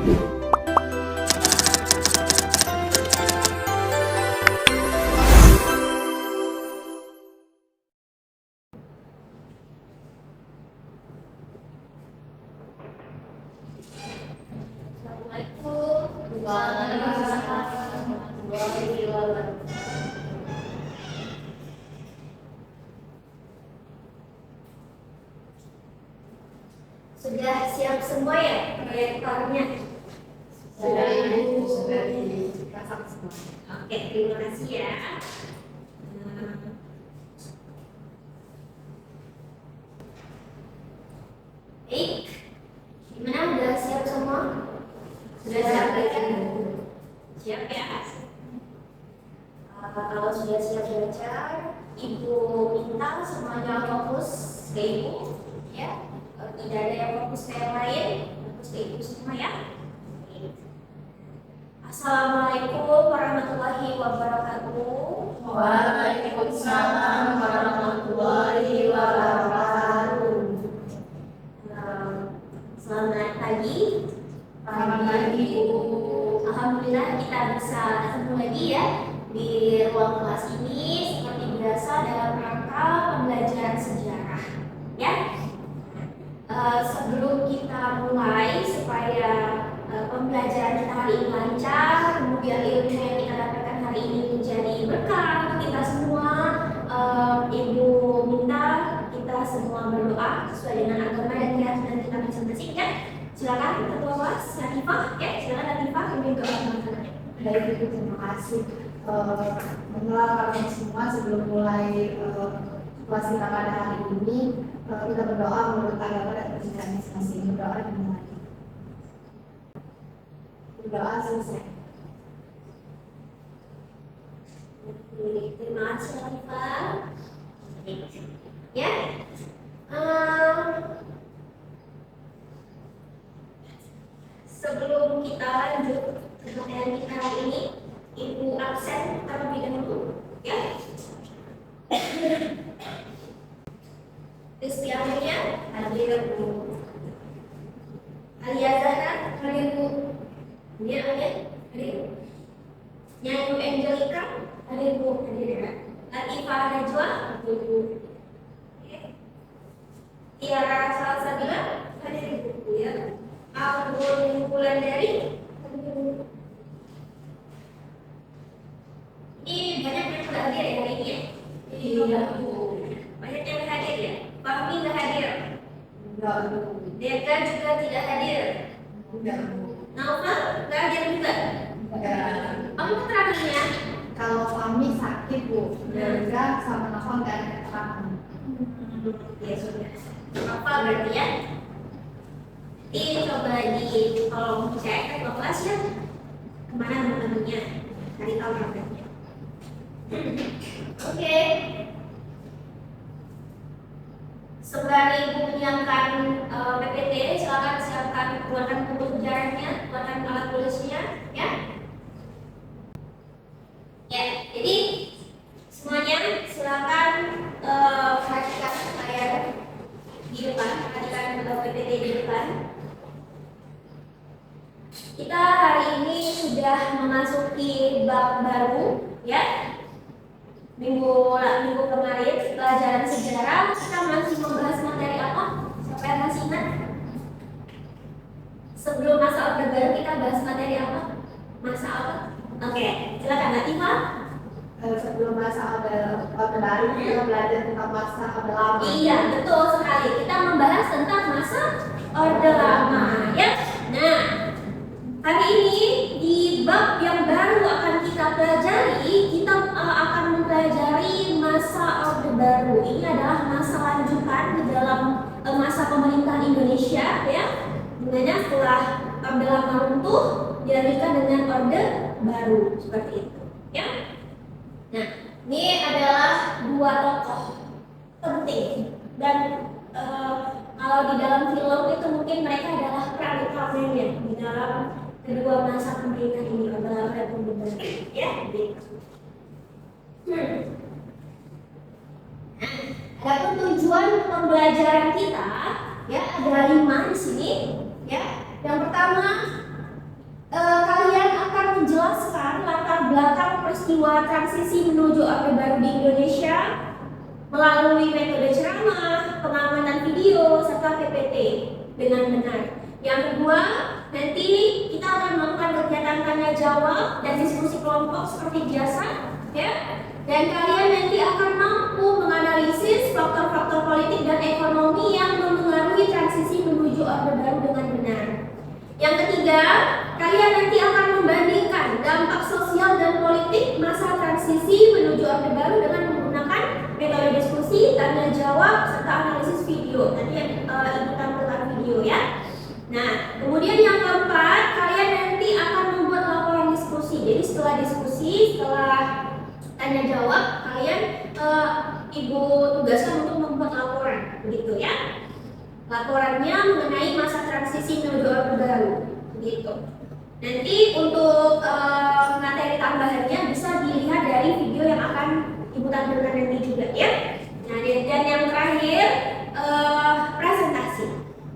Sudah siap semua ya proyektornya? Sudah dipasang semua. Oke, terima kasih ya. Baik, gimana udah siap semua? Sudah siap kan? Siap ya? Kalau sudah siap belajar, Ibu minta semuanya fokus ke Ibu, ya. Tidak ada yang fokus ke yang lain, fokus ke Ibu semua ya. Assalamualaikum warahmatullahi wabarakatuh. Waalaikumsalam warahmatullahi wabarakatuh. Selamat pagi. Selamat pagi, Bu. Alhamdulillah kita bisa ketemu lagi ya di ruang kelas ini seperti biasa dalam rangka pembelajaran sejarah. Ya. Sebelum kita mulai supaya pembelajaran kita hari ini lancar, kemudian ilmu yang kita dapatkan hari ini menjadi berkah untuk kita semua, Ibu minta kita semua berdoa sesuai dengan agama dan keyakinan kita masing-masing ya. Silakan ketua kelas Latifah ya, silakan Latifah pimpin doa teman-teman. Baik, Ibu, terima kasih. Mengenal kalian semua sebelum mulai kelas kita pada hari ini, kita berdoa menurut agama dan kepercayaan masing-masing. Berdoa dimulai. Berdoa selesai. Terima kasih Latifah. Ya. Sebelum kita lanjut ke materi kita hari ini, Ibu absen terlebih dahulu, ya. Rizky Amelia hadir Bu. Alia Zahra hadir Bu. Dia hadir Nyanyi Angelica hadir Bu. Latifah Najwa hadir Bu. Tiara Salsabila hadir Bu ya. Albun Wulandari hadir Bu. Ini banyak yang sudah hadir ya hari ini ya? Iya, Bu. Banyak yang hadir ya? Fahmi nggak hadir? Enggak, Bu. Deka juga tidak hadir. Enggak, Bu. Naufal nggak hadir juga? Enggak. Apa keterangannya? Kalau kami sakit, Bu. Enggak, sama Novel enggak ada keterangan. Ya sudah. Apa berarti ya? Ini coba tolong cek ke kelas ya. Kemana teman-temannya? Cari tahu namanya. Oke. Sembari Ibu menyiapkan PPT, silakan siapkan keluarkan buku sejarahnya, keluarkan alat tulisnya, ya. Ya, jadi semuanya silakan perhatikan layar di depan, perhatikan PPT di depan. Kita hari ini sudah memasuki bab baru, ya. Minggu kemarin pelajaran sejarah kita masih membahas materi apa? Siapa yang masih ingat? Sebelum masa Orde Baru kita bahas materi apa? Masa apa? Oke, silakan Latifah. Sebelum masa Orde Baru kita belajar tentang masa Orde Lama. Iya, betul sekali. Kita membahas tentang masa Orde Lama, ya. Nah, hari ini di bab yang baru akan kita pelajari, kita akan mempelajari masa Orde Baru. Ini adalah masa lanjutan di dalam masa pemerintahan Indonesia, ya. Dimana setelah Orde Lama runtuh, dilanjutkan dengan Orde Baru seperti itu, ya. Nah, ini adalah dua tokoh penting dan kalau di dalam film itu mungkin mereka adalah peran utamanya di dalam kedua masa pemerintahan ini, Orde Lama dan Orde Baru, ya. Adapun tujuan pembelajaran kita, ya, ada 5 di sini, ya. Yang pertama menjelaskan latar belakang peristiwa transisi menuju Orde Baru di Indonesia melalui metode ceramah, pengamatan video, serta PPT dengan benar. Yang kedua, nanti kita akan melakukan kegiatan tanya jawab dan diskusi kelompok seperti biasa, ya. Dan kalian nanti akan mampu menganalisis faktor-faktor politik dan ekonomi yang mempengaruhi transisi menuju Orde Baru dengan benar. Yang ketiga, kalian nanti akan membandingkan dampak sosial dan politik masa transisi menuju Orde Baru dengan menggunakan metode diskusi, tanya jawab, serta analisis video. Nanti Ibu tampilkan video ya. Nah, kemudian yang keempat, kalian nanti akan membuat laporan diskusi. Jadi setelah diskusi, setelah tanya jawab, kalian Ibu tugaskan untuk membuat laporan, begitu ya. Laporannya mengenai masa transisi menuju Orde Baru, begitu. Nanti untuk materi tambahannya bisa dilihat dari video yang akan Ibu tampilkan nanti juga ya. Nah, dan yang terakhir presentasi,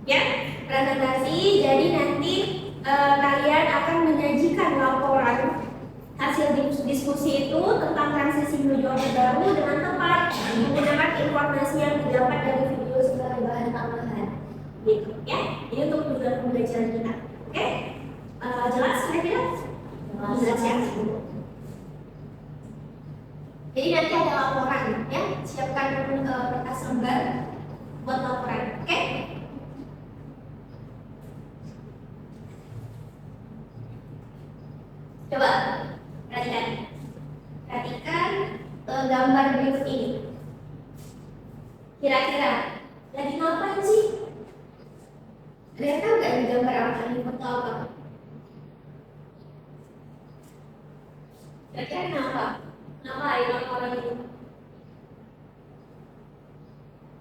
ya. Presentasi. Jadi nanti kalian akan menyajikan laporan hasil diskusi itu tentang transisi menuju Orde Baru dengan tepat menggunakan informasi yang didapat dari video sebagai bahan tambahan, gitu ya. Ini untuk tujuan pembelajaran kita. Oke? Jelas kira-kira? Jelas ya. Jadi nanti ada laporan ya. Siapkan kertas lembar buat laporan. Oke? Coba perhatikan gambar berikut ini. Kira-kira lagi ngapain sih? Ada yang tahu nggak ini gambar apa? Ini foto apa? Kira-kira kenapa? Kenapa ini orang itu?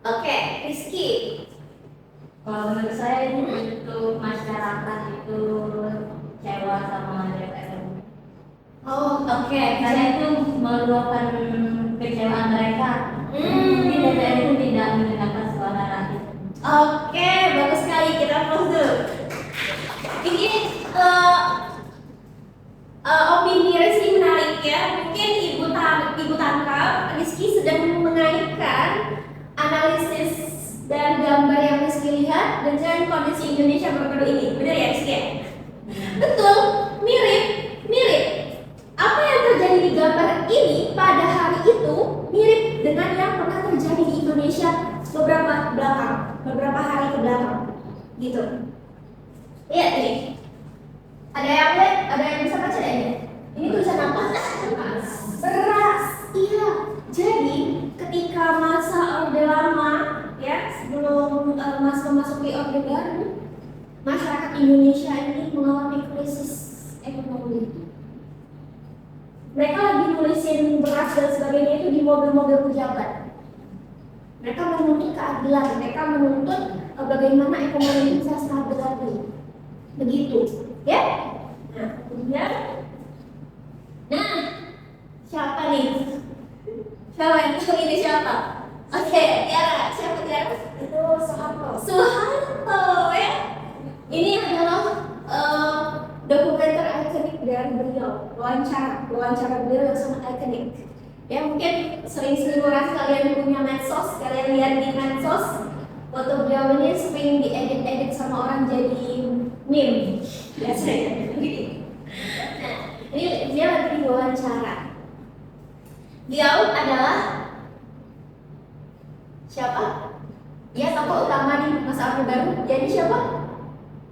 Oke, Rizky. Kalau menurut saya ini untuk masyarakat itu kecewa sama DPR. Oh, oke. Karena itu meluapkan kecewaan mereka. Mungkin DPR itu tidak mendengarkan suara rakyat. Oke, bagus sekali. Kita close dulu. Ini opini Rizky menarik ya. Mungkin Ibu tangkap Rizky sedang mengaitkan analisis dan gambar yang Rizky lihat dengan kondisi Indonesia baru-baru ini. Benar ya Rizky? Betul, mirip. Apa yang terjadi di gambar ini pada hari itu mirip dengan yang pernah terjadi di Indonesia beberapa hari ke belakang, gitu. Lihat nih, ada yang bisa baca ini? Ini tulisan apa? Beras. Iya. Jadi ketika masa Orde Lama, ya sebelum memasuki Orde Baru, masyarakat Indonesia ini mengalami krisis ekonomi. Mereka lagi nulisin beras dan sebagainya itu di mobil-mobil pejabat. Mereka menuntut keadilan, mereka menuntut bagaimana ekonomi bisa stabil lagi. Begitu, ya? Nah, kemudian, siapa nih? Siapa yang ini siapa? Oke, Tiara, siapa Tiara? Itu Soeharto, ya? Ini adalah dokumenter ikonik dari beliau, wawancara beliau yang sangat ikonik. Ya mungkin sering-sering orang kalian punya medsos, kalian lihat di medsos foto beliau ini sering diedit-edit sama orang jadi meme biasanya. Nah, ini dia lagi diwawancara. Beliau adalah siapa? Ya tokoh utama di masa Orde Baru. Jadi siapa?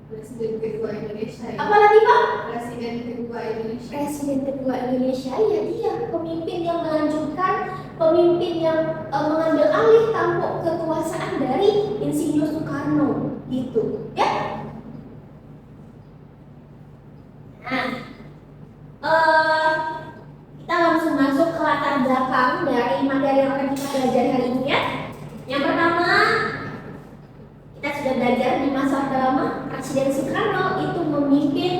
Presiden kedua Indonesia. Apalagi Pak? Presiden kedua Indonesia. Presiden kedua Indonesia, ya dia pemimpin yang melanjutkan, pemimpin yang mengambil alih tampuk kekuasaan dari Insinyur Soekarno, gitu, ya. Nah, kita langsung masuk ke latar belakang dari materi yang akan kita pelajari hari ini ya. Yang pertama, kita sudah belajar di masa Orde Lama, Presiden Soekarno itu memimpin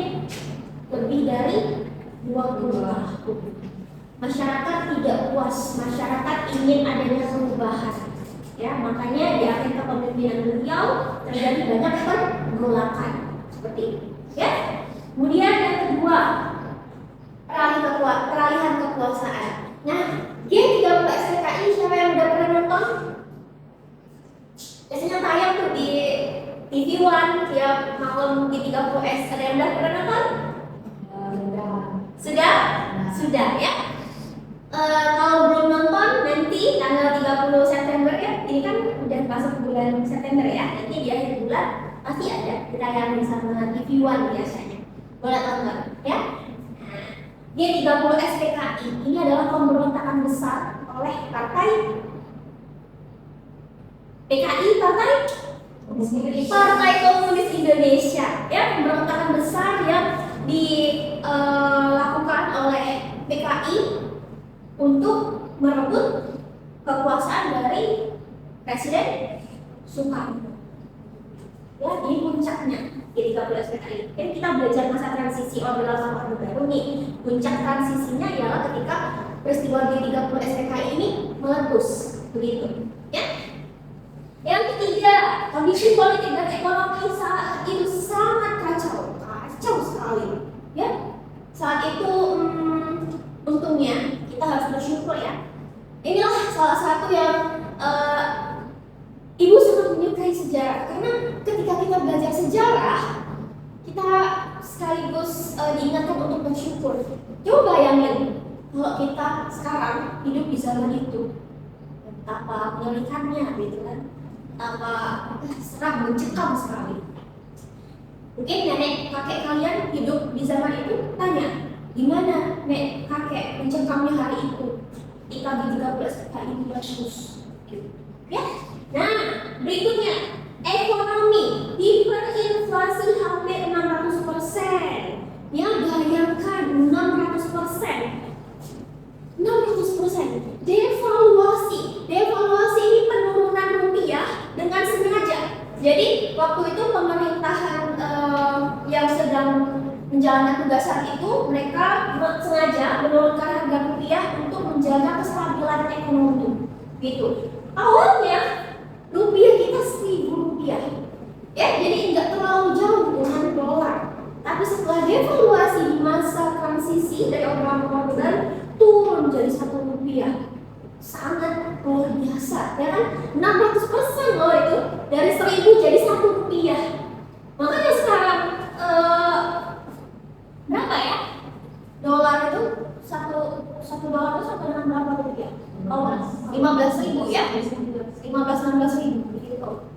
lebih dari 20 tahun. Masyarakat tidak puas, masyarakat ingin adanya perubahan. Ya, makanya di akhir kepemimpinan beliau terjadi banyak pergolakan seperti itu. Ya. Kemudian yang kedua, TV1 tiap malam di 30S. Ada yang udah pernah nonton? Sudah? Sudah ya. Kalau belum nonton nanti tanggal 30 September ya. Ini kan udah masuk bulan September ya. Nanti di akhir bulan pasti ada tayangan sama TV1 biasanya. Boleh tonton ya. Dia 30 SPKI. Ini adalah pemberontakan besar oleh partai PKI, Partai Komunis Indonesia ya, pemberontakan besar yang dilakukan oleh PKI untuk merebut kekuasaan dari Presiden Soekarno. Ya, ini puncaknya di 30 SPKI. Jadi kita belajar masa transisi Orde Lama Orde Baru nih. Puncak transisinya ialah ketika peristiwa di 30 SPKI ini meletus, begitu. Ya. Yang ketiga, kondisi politik dan ekonomi saat itu sangat kacau sekali. Ya, saat itu untungnya kita harus bersyukur ya. Inilah salah satu yang Ibu sangat menyukai sejarah, karena ketika kita belajar sejarah, kita sekaligus diingatkan untuk bersyukur. Coba bayangin kalau kita sekarang hidup di zaman itu, betapa mengerikannya gitu kan, apa serang mencekam sekali. Mungkin nenek kakek kalian hidup di zaman itu, tanya gimana nek kakek mencekamnya hari itu ketika di 13 PKI meletus gitu. Ya. Nah, berikutnya ekonomi, hiperinflasi hampir 600%. Ya, bayangkan 600%. 600%. Devaluasi ini penurunan rupiah dengan sengaja. Jadi waktu itu pemerintahan yang sedang menjalankan tugas saat itu, mereka sengaja menurunkan harga rupiah untuk menjaga kestabilan ekonomi. Gitu. Awalnya rupiah kita 1.000 rupiah, ya, jadi nggak terlalu jauh dengan dolar. Tapi setelah devaluasi di masa transisi dari Orde Lama Orde Baru turun jadi 1 rupiah, sangat luar biasa, ya kan? 600% loh itu, dari 1.000 jadi 1 rupiah. Makanya sekarang berapa ya? Dolar itu satu dolar itu sampai dengan berapa rupiah? Oh, 15.000 ya? 15-16 ribu gitu.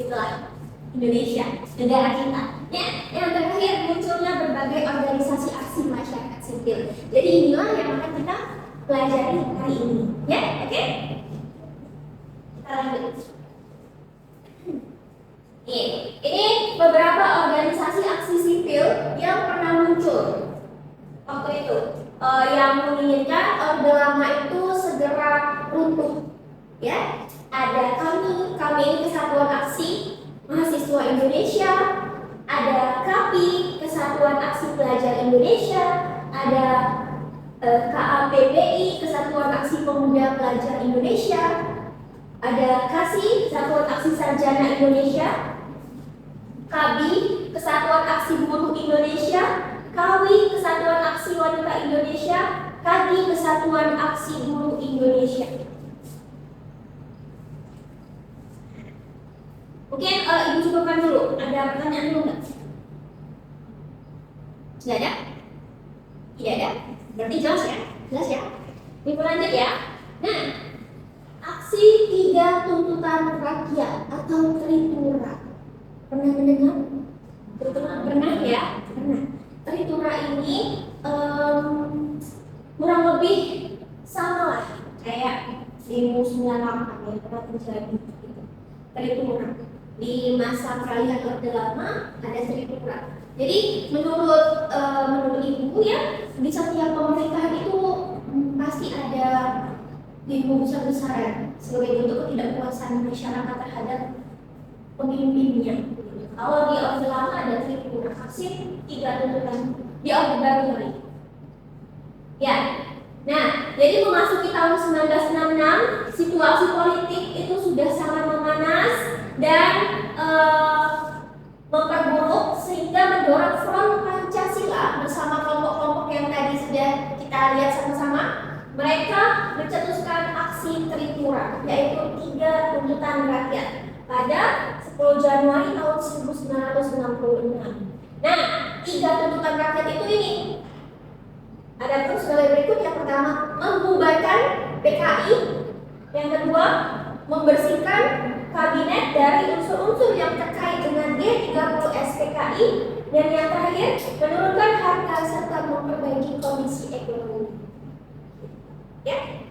Itulah Indonesia, negara kita. Ya, yang terakhir munculnya berbagai organisasi aksi masyarakat sipil. Jadi inilah yang akan kita pelajari hari ini. Ya, oke? Kita lanjut. Ini beberapa organisasi aksi sipil yang pernah muncul waktu itu, yang menginginkan Orde Lama itu segera runtuh. Ya, ada kami ini Kesatuan Aksi Mahasiswa Indonesia, ada KAPI, Kesatuan Aksi Pelajar Indonesia, ada KAPBI, Kesatuan Aksi Pemuda Pelajar Indonesia, ada KASI, Kesatuan Aksi Sarjana Indonesia, KABI, Kesatuan Aksi Buruh Indonesia, KAWI, Kesatuan Aksi Wanita Indonesia, KADI, Kesatuan Aksi Buruh Indonesia. Mungkin Ibu cukupkan dulu. Ada pertanyaan dulu nggak? Tidak ada? Tidak ada? Berarti jelas ya? Jelas ya? Ibu lanjut ya. Nah, aksi 3 tuntutan rakyat atau Tritura. Pernah mendengar? Pernah ya? Pernah. Tritura ini kurang lebih sama lah kayak demo 98 yang pernah terjadi. Tritura. Di masa peralihan Orde Lama ada Tritura. Jadi menurut Ibu ya, di setiap pemerintahan itu pasti ada demo besar-besaran sebagai bentuk ketidakpuasan masyarakat terhadap pemimpinnya. Kalau di Orde Lama ada Tritura, aksi 3 tuntutan. Di Orde Baru kali. Ya. Nah, jadi memasuki tahun 1966, situasi politik itu sudah sangat memanas dan memperburuk sehingga mendorong Front Pancasila bersama kelompok-kelompok yang tadi sudah kita lihat sama-sama. Mereka mencetuskan aksi Tritura, yaitu 3 tuntutan rakyat pada 10 10 Januari tahun 1966. Nah, 3 tuntutan rakyat itu ini. Ada terus sebagai berikut. Yang pertama, membubarkan PKI. Yang kedua, membersihkan kabinet dari unsur-unsur yang terkait dengan G30 SPKI. Dan yang terakhir, menurunkan harga serta memperbaiki kondisi ekonomi. Ya.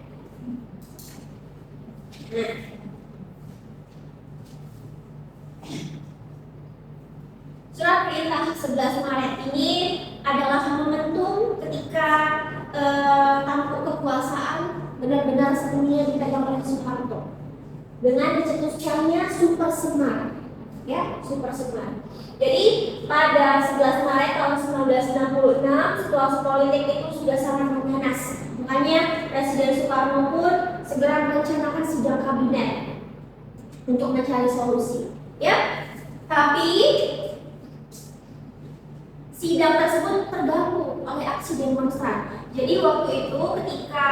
Nah, surat perintah 11 Maret ini adalah momentum ketika tampuk kekuasaan benar-benar sepenuhnya dipegang oleh Soeharto dengan dicetuskannya Super Semar, ya, Super Semar. Jadi pada 11 Maret tahun 1966 situasi politik itu sudah sangat memanas. Makanya Presiden Soekarno pun segera merencanakan sidang kabinet untuk mencari solusi. Ya, tapi sidang tersebut terganggu oleh aksi demonstran. Jadi waktu itu ketika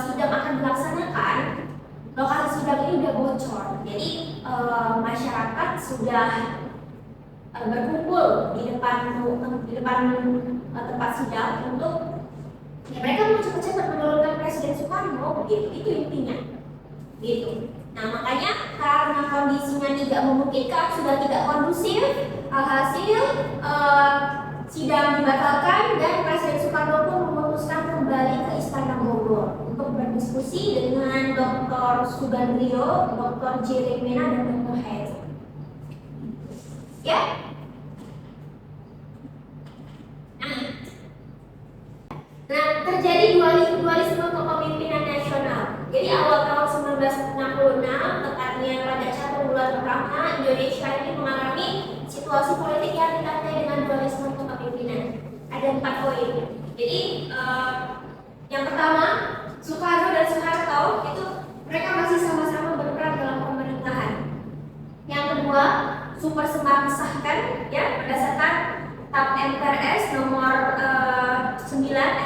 sidang akan dilaksanakan, lokasi sidang ini udah bocor. Jadi masyarakat sudah berkumpul di depan tempat sidang untuk ya, mereka mau cepat-cepat menurunkan Presiden Soekarno, begitu. Itu intinya, gitu. Nah, makanya karena kondisinya tidak memungkinkan, sudah tidak kondusif, alhasil sidang dibatalkan dan Presiden Soekarno pun memutuskan kembali ke Istana Bogor untuk berdiskusi dengan Dr. Subandrio, Dr. J. Mena, dan Dr. Heru. Ya. Nah, terjadi dualisme kepemimpinan nasional. Jadi awal tahun 1966, tepatnya pada 1 bulan pertama, Indonesia ini mengalami situasi politik yang ditandai dengan dualisme kepemimpinan. Ada 4 poin. Jadi yang pertama, Soekarno dan Soeharto itu mereka masih sama-sama berperan dalam pemerintahan. Yang kedua, Super Semar disahkan ya berdasarkan TAP MPRS nomor 9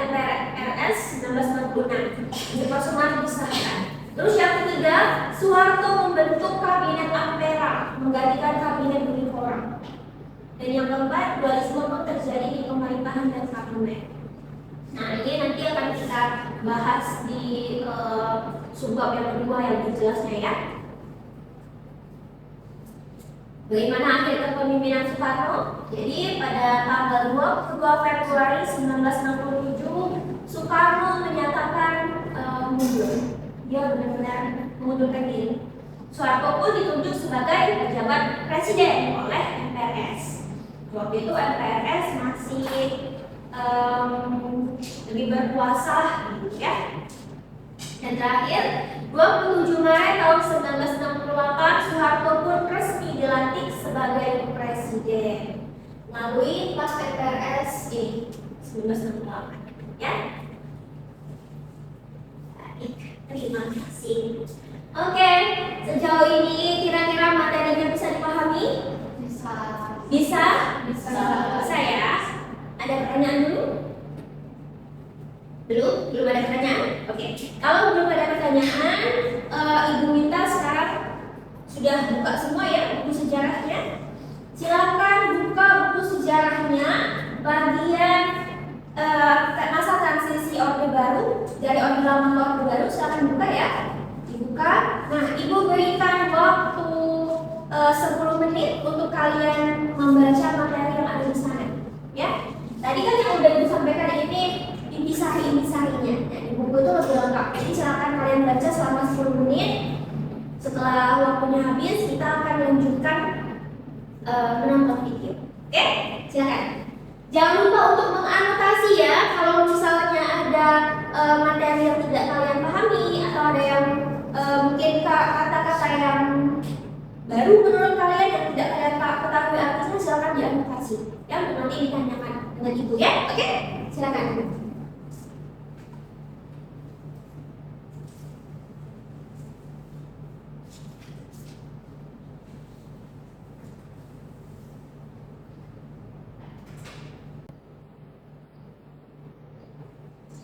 MPRS 1996. Super Semar disahkan. Terus yang ketiga, Soeharto membentuk kabinet Ampera menggantikan kabinet Budi Korang. Dan yang keempat, dualisme pun terjadi di pemerintahan dan parlemen. Nah, ini nanti akan kita bahas di subbab yang kedua yang lebih jelasnya ya. Bagaimana akhir kepemimpinan Soekarno? Jadi pada tanggal 22 Februari 1967 Soekarno menyatakan mundur. Dia benar-benar mengundurkan diri. Soeharto pun ditunjuk sebagai pejabat presiden oleh MPRS. Waktu itu MPRS masih lebih berkuasa, gitu ya. Dan terakhir, 27 Maret tahun 1968 Soeharto pun resmi dilantik sebagai presiden melalui pas MPRS ini 1968. Ya. Baik, terima kasih. Oke, sejauh ini kira-kira materinya bisa dipahami? Bisa. Bisa? Bisa. Bisa ya. Ada pertanyaan dulu? Belum ada pertanyaan? Oke. Kalau belum ada pertanyaan, Ibu minta sekarang sudah buka semua ya buku sejarahnya. Silakan buka buku sejarahnya bagian masa transisi Orde Baru dari Orde Lama ke Orde Baru. Silakan buka ya. Dibuka. Nah, Ibu berikan waktu 10 menit untuk kalian membaca materi yang ada di sana. Ya. Tadi kan yang udah Ibu sampaikan ini intisari-intisarinya. Nah, di buku itu lebih lengkap. Jadi silakan kalian baca selama 10 menit. Setelah waktunya habis, kita akan lanjutkan menonton video. Oke? Silakan. Jangan lupa untuk menganotasi ya. Kalau misalnya ada materi yang tidak kalian pahami atau ada yang mungkin kata-kata yang baru menurut kalian yang tidak kalian ketahui artinya, silakan dianotasi. Ya, nanti ditanyakan dengan Ibu ya. Oke? Silakan.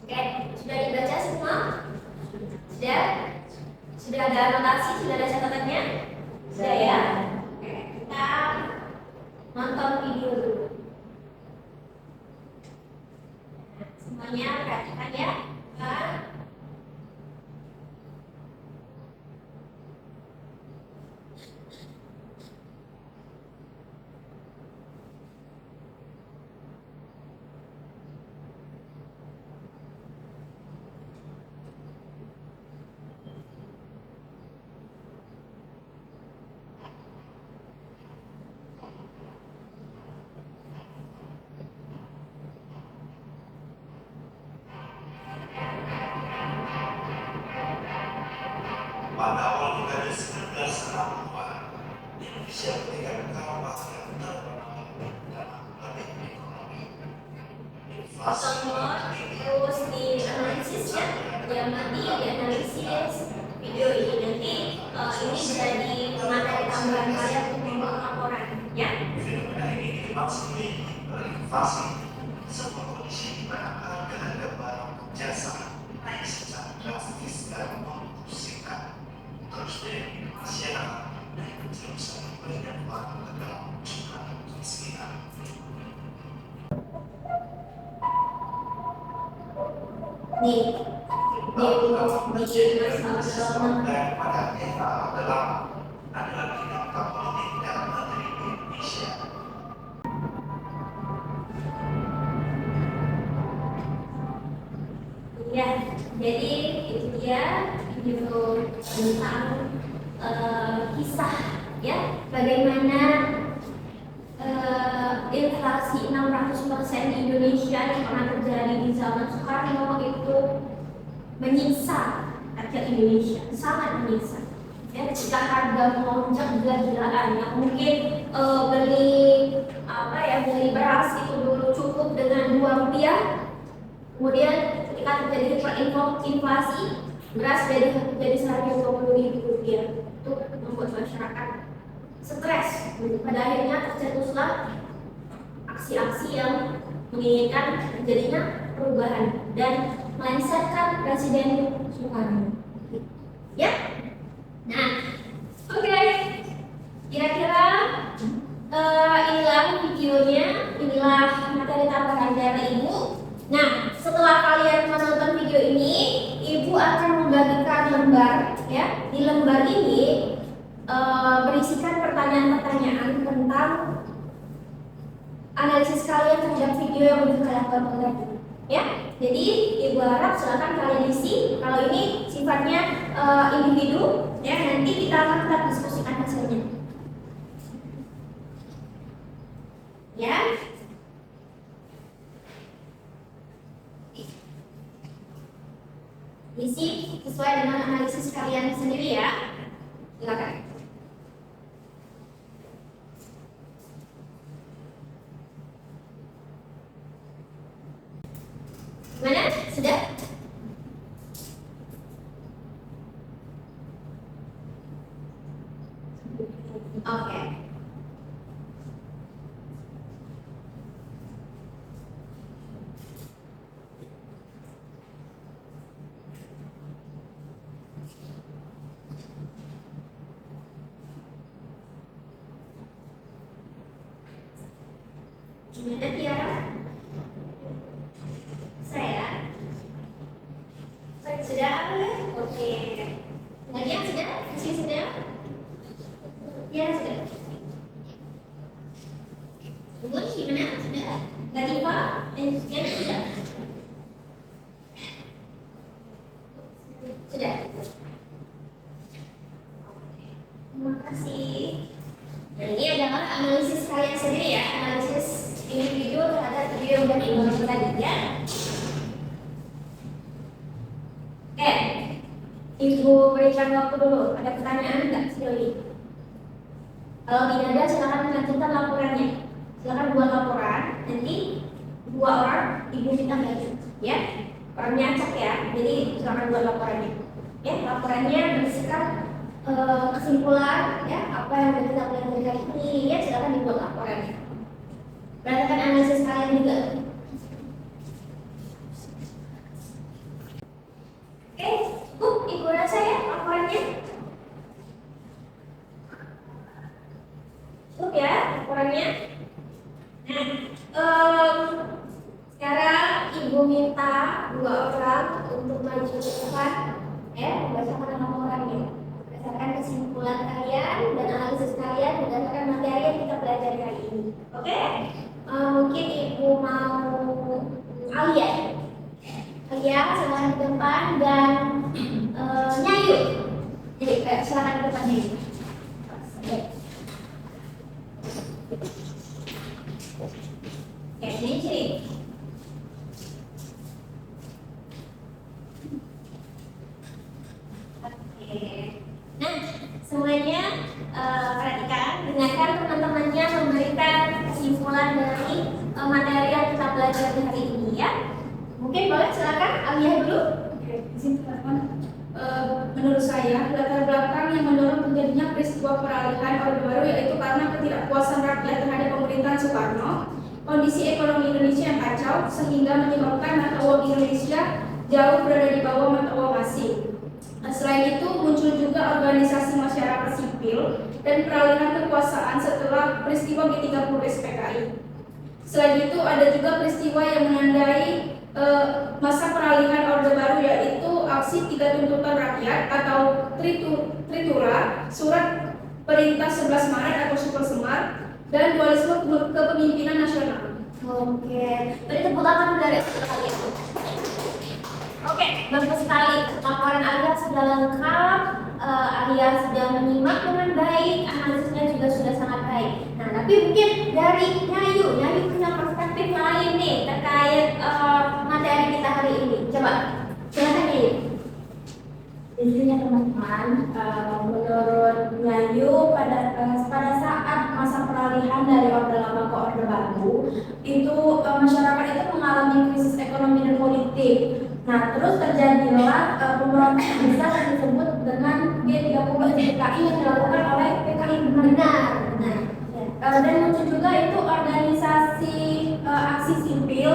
Oke, sudah dibaca semua? Sudah? Sudah ada anotasi? Sudah ada catatannya? Sudah ya? nonton video dulu. Semuanya perhatikan ya. Pada awal dekade 1960-an, Indonesia memegang kawasan yang terkenal dalam politik ekonomi. Tonton terus di analisis ya, diamati, dianalisis video ini nanti ini bisa di materi tambahan kalian untuk membuat laporan ya. Fenomena ini dimaksudi berinvasi sebuah kondisi di mana harga barang jasa naik secara drastis dalam waktu singkat. Terus dari masyarakat naik terus banyak orang ke dalam jumlah kemiskinan. Nih, di masalah Daripada era adalah dinamika politik dalam negeri Indonesia. ya, jadi itu dia video tentang kisah ya bagaimana inflasi 600% di Indonesia yang pernah terjadi di zaman Soekarno itu menyiksa rakyat Indonesia, sangat menyiksa. Ya, ketika harga melonjak gila-gilaan, yang mungkin beli beras itu dulu cukup dengan Rp2, kemudian ketika terjadi hiperinflasi, beras jadi Rp120.000 itu membuat masyarakat stres. Pada akhirnya tercetuslah aksi-aksi yang menginginkan terjadinya perubahan dan melengsarkan Presiden Soekarno. Ya, nah, oke. Kira-kira inilah videonya, inilah materi tambahan dari Ibu. Nah, setelah kalian menonton video ini, Ibu akan membagikan lembar, ya. Di lembar ini berisikan pertanyaan-pertanyaan tentang analisis kalian terhadap video yang udah kalian tonton tadi. Ya, jadi Ibu harap silakan kalian isi. Kalau ini sifatnya individu, ya nanti kita akan tetap diskusikan hasilnya. Ya, isi sesuai dengan analisis kalian sendiri ya. Silakan. Mana? Sudah? Oke. Gimana Tiara? Saya sudah apa ya? Oke. Kemudian sudah? Masih sudah? Ya sudah. Kemudian gimana? Sudah? Latifa? Ya sudah. Sudah. Terima kasih. Nah, ini adalah analisis kalian sendiri ya, analisis individu terhadap video yang udah ditonton tadi ya. Oke, Ibu berikan waktu dulu. Ada pertanyaan nggak sejauh ini? Kalau tidak ada, silakan melanjutkan laporannya. Silakan buat laporan. Nanti 2 orang Ibu minta lagi, ya. Orangnya acak ya. Jadi silakan buat laporannya. Ya, laporannya berisikan kesimpulan, ya, apa yang sudah kita pelajari kali ini. Ya, silakan dibuat laporannya. Berdasarkan analisis kalian juga. Oke, cukup Ibu rasa ya laporannya? Cukup ya laporannya? untuk maju ke depan, ya, membacakan laporannya. Berdasarkan kesimpulan kalian dan analisis kalian berdasarkan materi yang kita pelajari hari ini. Oke? Mungkin Ibu mau Alia. Alia, silakan ke depan dan Nyayu. Jadi silakan ke depan Nyayu. Oke. Oke, ini ciri. Nah, semuanya perhatikan, dengarkan teman-temannya memberikan kesimpulan dari materi yang kita pelajari hari ini ya. Mungkin boleh silakan Alia dulu. Oke, izin teman-teman. Menurut saya, latar belakang yang mendorong terjadinya peristiwa peralihan Orde Baru yaitu karena ketidakpuasan rakyat terhadap pemerintahan Soekarno, kondisi ekonomi Indonesia yang kacau sehingga menyebabkan mata uang Indonesia jauh berada di bawah mata uang asing. Selain itu, muncul juga organisasi masyarakat sipil dan peralihan kekuasaan setelah peristiwa G30 SPKI. Selain itu, ada juga peristiwa yang menandai masa peralihan Orde Baru yaitu aksi 3 tuntutan rakyat atau Tritura, Surat Perintah 11 Maret atau Super Semar, dan dualisme kepemimpinan nasional. Oke, beri tepuk tangan dari kalian. Oke, bagus sekali. Laporan Alia sudah lengkap, Alia sudah menyimak dengan baik, analisisnya juga sudah sangat baik. Nah, tapi mungkin dari Nyayu punya perspektif lain nih terkait materi kita hari ini. Coba, silakan Nyayu. Intinya teman-teman, menurut Nyayu pada saat masa peralihan dari Orde Lama ke Orde Baru itu masyarakat itu mengalami krisis ekonomi dan politik. Nah, terus terjadilah pemberontakan besar yang disebut dengan G30 SPKI yang dilakukan oleh PKI Benar. Dan muncul juga itu organisasi aksi sipil.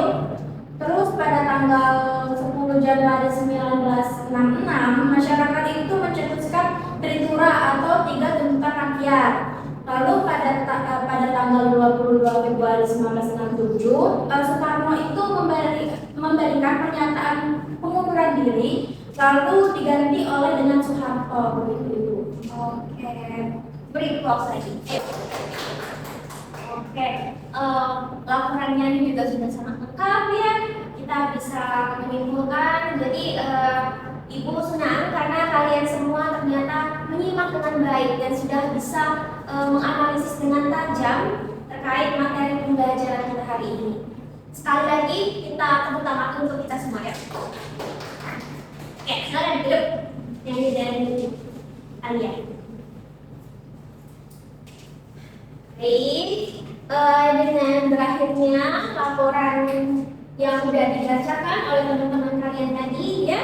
Terus pada tanggal 10 Januari 1966, masyarakat itu mencetuskan Tritura atau 3 tuntutan rakyat. Lalu pada tanggal 22 Februari 1967, Soekarno itu memberikan pernyataan pengunduran diri, lalu diganti oleh dengan Soeharto begitu itu. Oke, beri close lagi. Oke, laporannya ini juga sudah sangat lengkap ya. Kita bisa menyimpulkan. Jadi Ibu senang karena kalian semua ternyata menyimak dengan baik dan sudah bisa menganalisis dengan tajam terkait materi pembelajaran kita hari ini. Sekali lagi kita tepuk tangan untuk kita semua ya. Oke, silakan duduk. Yang dari Alia. Baik, dengan berakhirnya laporan yang sudah dibacakan oleh teman-teman kalian tadi ya.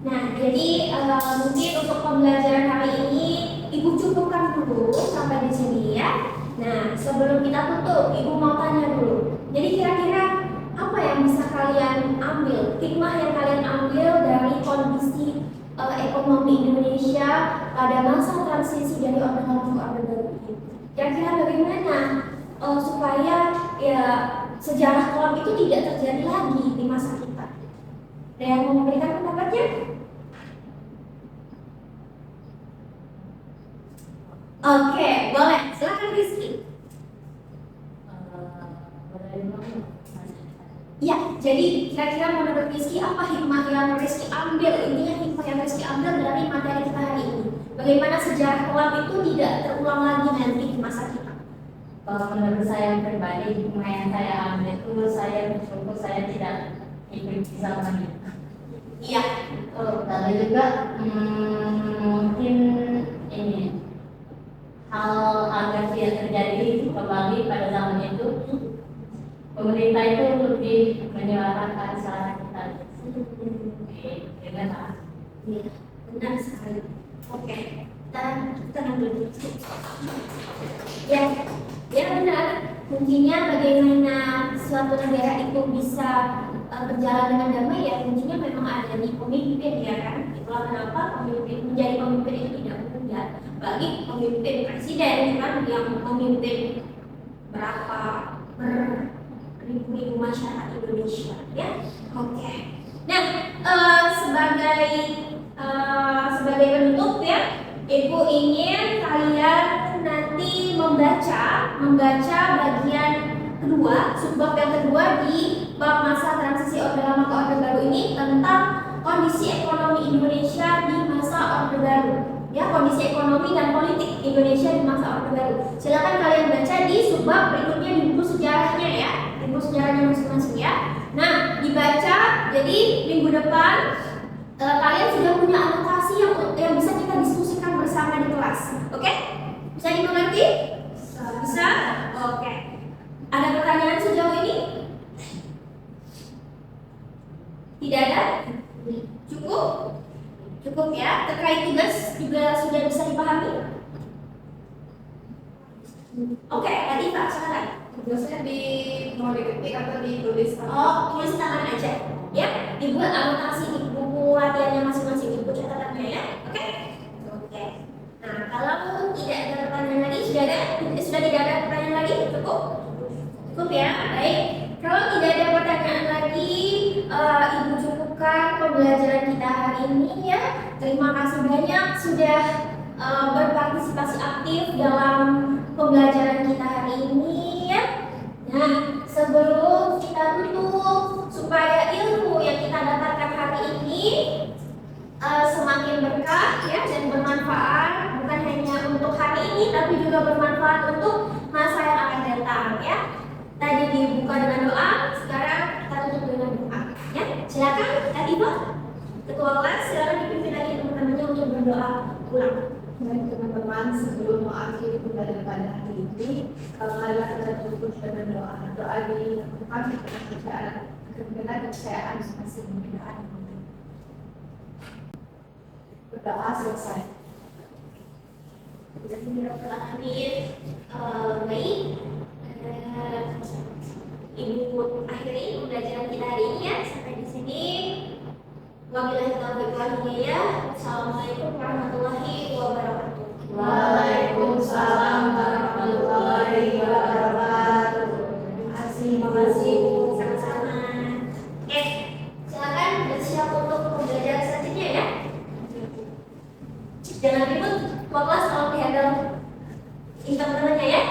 Nah, jadi mungkin untuk pembelajaran hari ini Ibu cukupkan dulu sampai di sini ya. Nah, sebelum kita tutup, Ibu mau tanya dulu. Jadi kira-kira apa yang bisa kalian ambil, hikmah yang kalian ambil dari kondisi ekonomi Indonesia pada masa transisi dari Orde Lama ke Orde Baru ini? Kira-kira bagaimana supaya ya sejarah kelam itu tidak terjadi lagi di masa kita? Ada yang mau memberikan pendapatnya? Oke, boleh. Silakan Rizky. Ya, jadi kira-kira menurut Rizky apa hikmah yang Rizky ambil? Intinya hikmah yang Rizky ambil dari materi kita hari ini. Bagaimana sejarah kelam itu tidak terulang lagi nanti di masa kita? Kalau menurut saya pribadi, hikmah yang saya ambil itu saya bersyukur saya tidak ikut di zaman itu. Iya. Lalu juga mungkin ini hal agar tidak terjadi kembali pada zaman itu, pemerintah itu lebih menyuarakan salah kita. Iya, benar sekali. Oke, kita tenang dulu. Ya benar. Kuncinya bagaimana suatu negara itu bisa berjalan dengan damai ya kuncinya memang ada di pemimpin ya kan. Itulah kenapa menjadi pemimpin itu tidak mudah. Bagi pemimpin presiden kan yang memimpin berapa beribu-ribu masyarakat Indonesia ya. Oke. Nah, sebagai sebagai penutup ya, Ibu ingin kalian nanti membaca bagian kedua, subbab yang kedua di bab masa transisi Orde Lama ke Orde Baru ini tentang kondisi ekonomi Indonesia di masa Orde Baru. Ya, kondisi ekonomi dan politik Indonesia di masa Orde Baru. Silakan kalian baca di subbab berikutnya di buku sejarahnya ya, di buku sejarahnya masing-masing ya. Nah, dibaca. Jadi minggu depan kalian sudah punya anotasi yang bisa kita diskusikan bersama di kelas. Oke? Bisa dimengerti? Bisa? Oke. Ada pertanyaan sejauh ini? Tidak ada? Cukup? Cukup ya? Terkait tugas juga sudah bisa dipahami? Oke, Latifah, silakan. Tugasnya mau diketik atau ditulis? Oh, tulis tangan aja. Ya, dibuat anotasi di buku latihannya masing-masing, di buku catatannya ya. Oke? Oke. Nah, kalau tidak ada pertanyaan lagi, sudah tidak ada pertanyaan lagi, cukup? Cukup ya, baik. Kalau tidak ada pertanyaan lagi, Ibu cukupkan pembelajaran kita hari ini ya. Terima kasih banyak sudah berpartisipasi aktif dalam pembelajaran kita hari ini ya. Nah, sebelum kita tutup, supaya ilmu yang kita dapatkan hari ini semakin berkah ya dan bermanfaat, bukan hanya untuk hari ini tapi juga bermanfaat untuk masa yang akan datang ya. Tadi dibuka dengan doa, sekarang kita tutup dengan doa ya. Silakan Latifah, ketua kelas, silakan dipimpin lagi teman-temannya untuk berdoa ulang. Baik teman-teman, sebelum mengakhiri pembelajaran pada hari ini, marilah kita cukup dengan doa. Doa dilakukan dengan kepercayaan masing-masing. Berdoa selesai. Amin. Baik. Ibu akhiri pembelajaran kita hari ini ya. Sampai di sini. Wabillahi taufiq wal hidayah. Assalamualaikum warahmatullahi wabarakatuh. Waalaikumsalam warahmatullahi wabarakatuh. Terima kasih. Sama-sama. Oke, silakan bersiap untuk pembelajaran selanjutnya ya. Jangan ribut, kelas kalau lihat dalam teman-temannya ya.